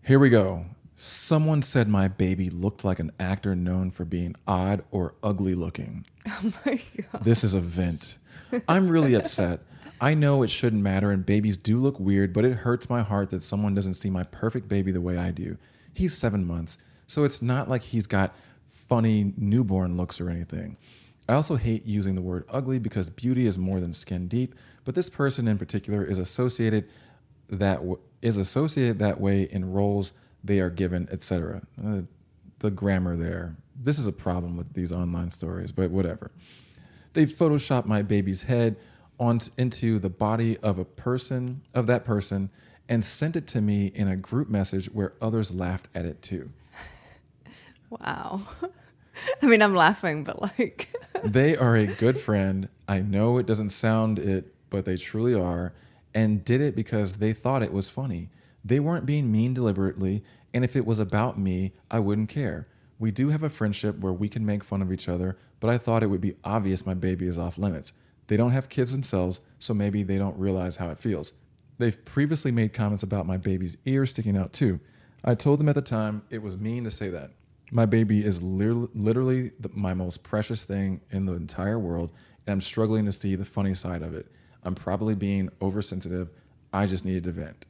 Here we go. Someone said my baby looked like an actor known for being odd or ugly looking. Oh my God. This is a vent. I'm really upset. I know it shouldn't matter and babies do look weird, but it hurts my heart that someone doesn't see my perfect baby the way I do. He's 7 months, so it's not like he's got funny newborn looks or anything. I also hate using the word ugly because beauty is more than skin deep, but this person in particular is associated that way in roles they are given, etc. The grammar there. This is a problem with these online stories, but whatever. They photoshopped my baby's head into the body of that person, and sent it to me in a group message where others laughed at it too. Wow. I mean, I'm laughing, but like... They are a good friend. I know it doesn't sound it, but they truly are, and did it because they thought it was funny. They weren't being mean deliberately, and if it was about me, I wouldn't care. We do have a friendship where we can make fun of each other, but I thought it would be obvious my baby is off limits. They don't have kids themselves, so maybe they don't realize how it feels. They've previously made comments about my baby's ear sticking out too. I told them at the time it was mean to say that. My baby is literally my most precious thing in the entire world, and I'm struggling to see the funny side of it. I'm probably being oversensitive. I just needed to vent.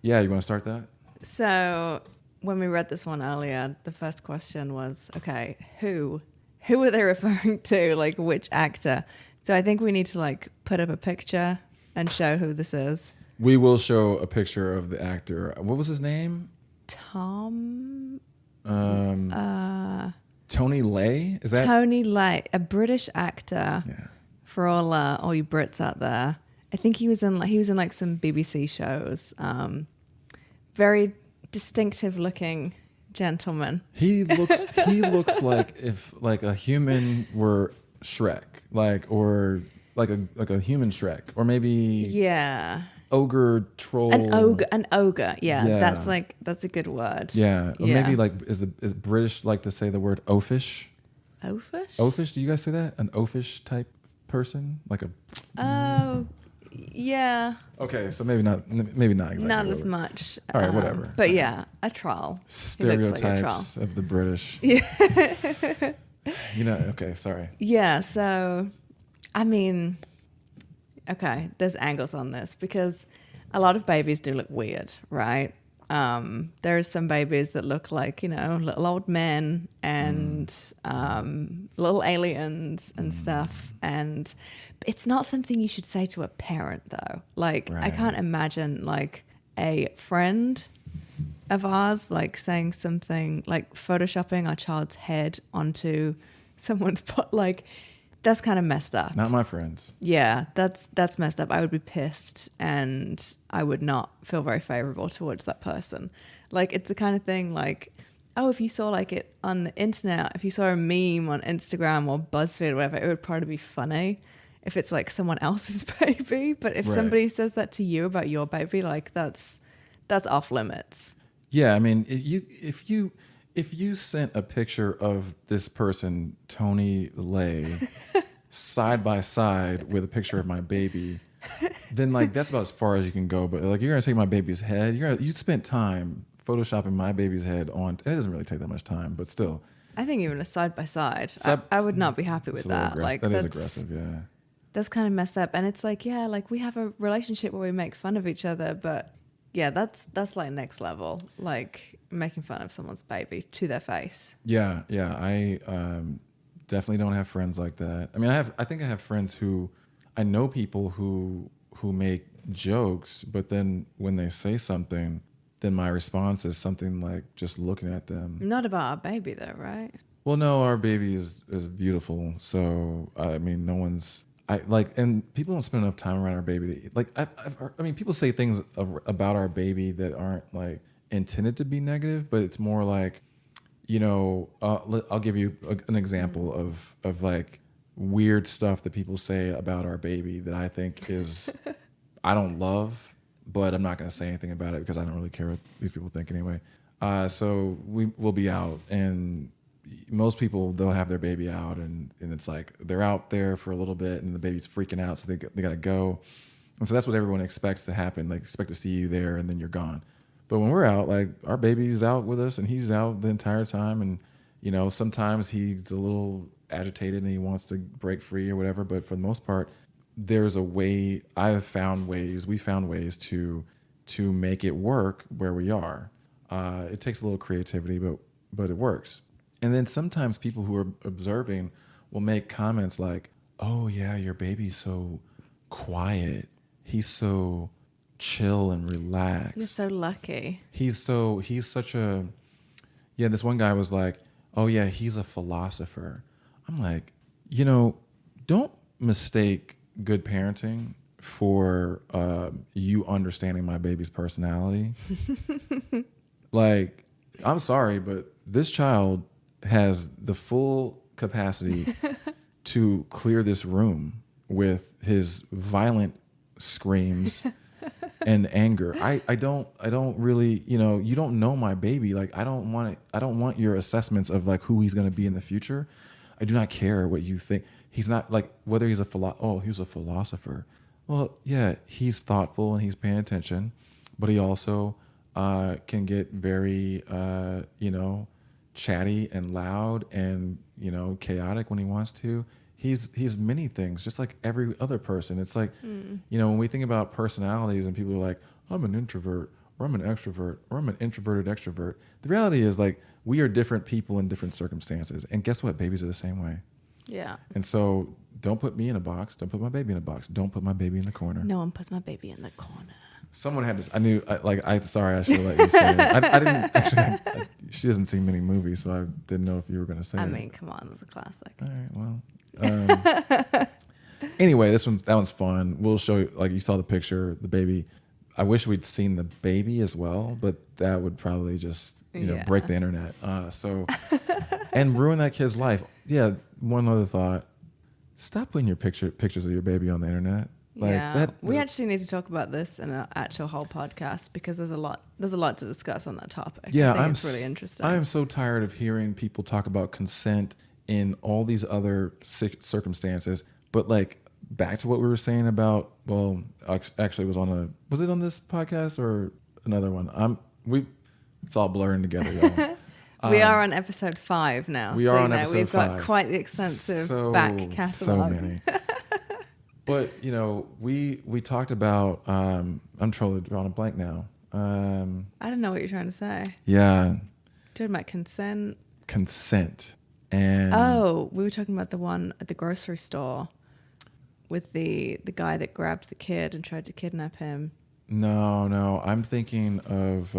Yeah, you want to start that? So when we read this one earlier, the first question was, okay, who are they referring to? Like, which actor? So I think we need to like put up a picture and show who this is. We will show a picture of the actor. What was his name? Tony Lay? Is that Tony Lay, a British actor? Yeah. For all you Brits out there, I think he was in like some BBC shows. Very distinctive looking gentleman. He looks like if like a human were Shrek, or like a human Shrek, or maybe Yeah. ogre troll. An ogre. Yeah. That's a good word. Yeah. Or Yeah. maybe like is British like to say the word oafish? Oafish? Oafish? Do you guys say that? An oafish type person? Like a Oh, yeah. Okay, so maybe not exactly. Not as much. All right, whatever. But yeah, a troll. Stereotypes of the British. Yeah. Okay, sorry. Yeah, so, I mean, okay, there's angles on this because a lot of babies do look weird, right? There are some babies that look like, little old men and little aliens and stuff. And it's not something you should say to a parent, though. Like, Right. I can't imagine, like, a friend of ours, like, saying something, like, photoshopping our child's head onto someone's butt. Like, that's kind of messed up. Not my friends. Yeah, that's messed up. I would be pissed and I would not feel very favorable towards that person. Like, it's the kind of thing like, oh, if you saw like it on the internet, if you saw a meme on Instagram or BuzzFeed or whatever, it would probably be funny if it's like someone else's baby. But if Right. somebody says that to you about your baby, like that's off limits. Yeah, I mean, if you sent a picture of this person, Tony Lay, side by side with a picture of my baby, then like that's about as far as you can go. But like you're gonna take my baby's head, you spent time photoshopping my baby's head on. It doesn't really take that much time, but still. I think even a side by side, Side- I would not be happy with It's a little that. Like that is that's aggressive, yeah. That's kind of messed up. And it's like, yeah, like we have a relationship where we make fun of each other, but yeah, that's like next level, like making fun of someone's baby to their face. Yeah. I definitely don't have friends like that. I mean, I think I have friends who I know people who make jokes, but then when they say something, then my response is something like just looking at them. Not about our baby though, right? Well, no, our baby is beautiful. So I mean, no one's. And people don't spend enough time around our baby. Like, I mean, people say things about our baby that aren't like intended to be negative, but it's more like, I'll give you an example of like weird stuff that people say about our baby that I think is, I don't love, but I'm not going to say anything about it because I don't really care what these people think anyway. So we'll be out and most people, they'll have their baby out and it's like they're out there for a little bit and the baby's freaking out, so they got to go. And so that's what everyone expects to happen. Like expect to see you there and then you're gone. But when we're out, like our baby's out with us and he's out the entire time. And, you know, sometimes he's a little agitated and he wants to break free or whatever. But for the most part, there's a way. We found ways to make it work where we are. It takes a little creativity, but it works. And then sometimes people who are observing will make comments like, "Oh yeah, your baby's so quiet. He's so chill and relaxed. You're so lucky." He's such a yeah." This one guy was like, "Oh yeah, he's a philosopher." I'm like, you know, don't mistake good parenting for you understanding my baby's personality. Like, I'm sorry, but this child has the full capacity to clear this room with his violent screams and anger. I don't really, you know, you don't know my baby. Like, I don't want your assessments of like who he's going to be in the future. I do not care what you think. He's not like whether he's he's a philosopher. Well, yeah, he's thoughtful and he's paying attention, but he also can get very, you know, chatty and loud and, you know, chaotic when he wants to. He's many things, just like every other person. It's like, you know, when we think about personalities and people are like, I'm an introvert or I'm an extrovert or I'm an introverted extrovert. The reality is like we are different people in different circumstances. And guess what? Babies are the same way. Yeah. And so don't put me in a box. Don't put my baby in a box. Don't put my baby in the corner. No one puts my baby in the corner. Someone had this. I knew. Sorry, I should have let you say it. I didn't actually. She doesn't see many movies, so I didn't know if you were going to say it. I mean, come on, it's a classic. All right. Well. Anyway, that one's fun. We'll show you. Like you saw the picture, the baby. I wish we'd seen the baby as well, but that would probably just break the internet. And ruin that kid's life. Yeah. One other thought. Stop putting your pictures of your baby on the internet. Like we actually need to talk about this in an actual whole podcast because there's a lot to discuss on that topic. Yeah, I think it's really interesting. I am so tired of hearing people talk about consent in all these other circumstances. But like back to what we were saying about, well, actually was it on this podcast or another one? It's all blurring together, y'all. We are on episode 5 now. We are on episode 5. We've got quite the extensive back catalog. So many. But, you know, we talked about, I'm totally drawing a blank now. I don't know what you're trying to say. Yeah. Talking about consent. And we were talking about the one at the grocery store with the guy that grabbed the kid and tried to kidnap him. No. I'm thinking of,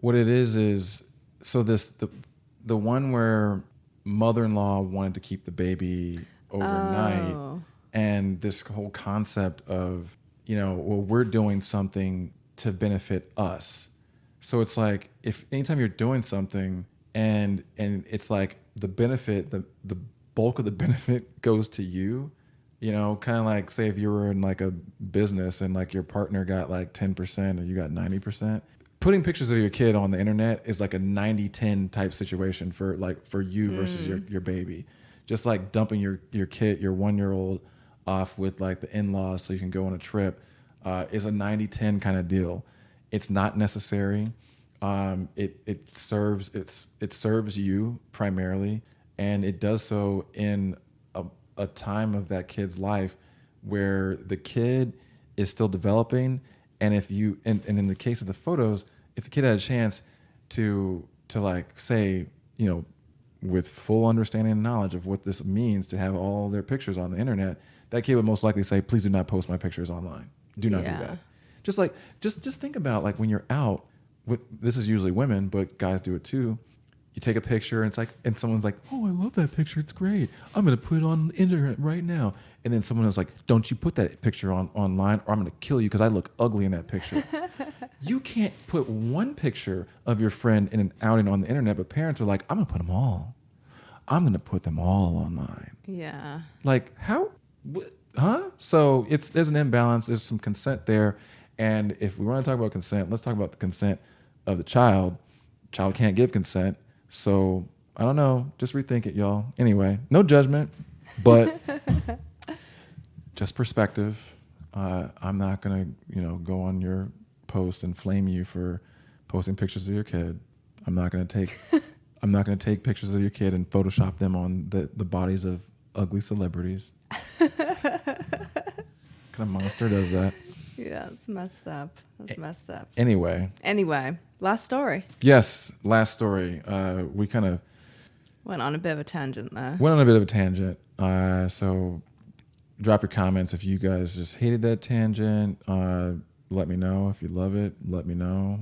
what it is, so the one where mother-in-law wanted to keep the baby overnight. Oh. And this whole concept of, you know, well, we're doing something to benefit us. So it's like if anytime you're doing something and it's like the benefit, the bulk of the benefit goes to you, you know, kind of like say if you were in like a business and like your partner got like 10% and you got 90%. Putting pictures of your kid on the internet is like a 90-10 type situation for you versus your baby. Just like dumping your kid, your 1-year-old off with like the in-laws so you can go on a trip is a 90-10 kind of deal. It's not necessary. It serves you primarily, and it does so in a time of that kid's life where the kid is still developing. And if you and in the case of the photos, if the kid had a chance to like say, you know, with full understanding and knowledge of what this means to have all their pictures on the internet, that kid would most likely say, please do not post my pictures online. Do not do that. Just think about like when you're out, this is usually women, but guys do it too. You take a picture and it's like, and someone's like, oh, I love that picture. It's great. I'm going to put it on the internet right now. And then someone is like, don't you put that picture online or I'm going to kill you because I look ugly in that picture. You can't put one picture of your friend in an outing on the internet, but parents are like, I'm going to put them all. I'm going to put them all online. Yeah. Like how, huh? So there's an imbalance. There's some consent there. And if we want to talk about consent, let's talk about the consent of the child. Child can't give consent. So I don't know. Just rethink it, y'all. Anyway, no judgment, but just perspective. I'm not going to, go on your post and flame you for posting pictures of your kid. I'm not gonna take I'm not gonna take pictures of your kid and Photoshop them on the bodies of ugly celebrities. What kind of monster does that? Yeah, it's messed up. That's messed up. Anyway, last story. yes, last story. We kind of Went on a bit of a tangent there. went on a bit of a tangent. So drop your comments if you guys just hated that tangent. Let me know if you love it. Let me know.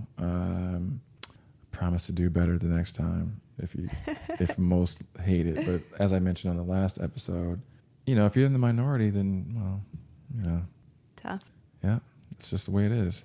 Promise to do better the next time if most hate it. But as I mentioned on the last episode, if you're in the minority, then, well, Tough. yeah, it's just the way it is.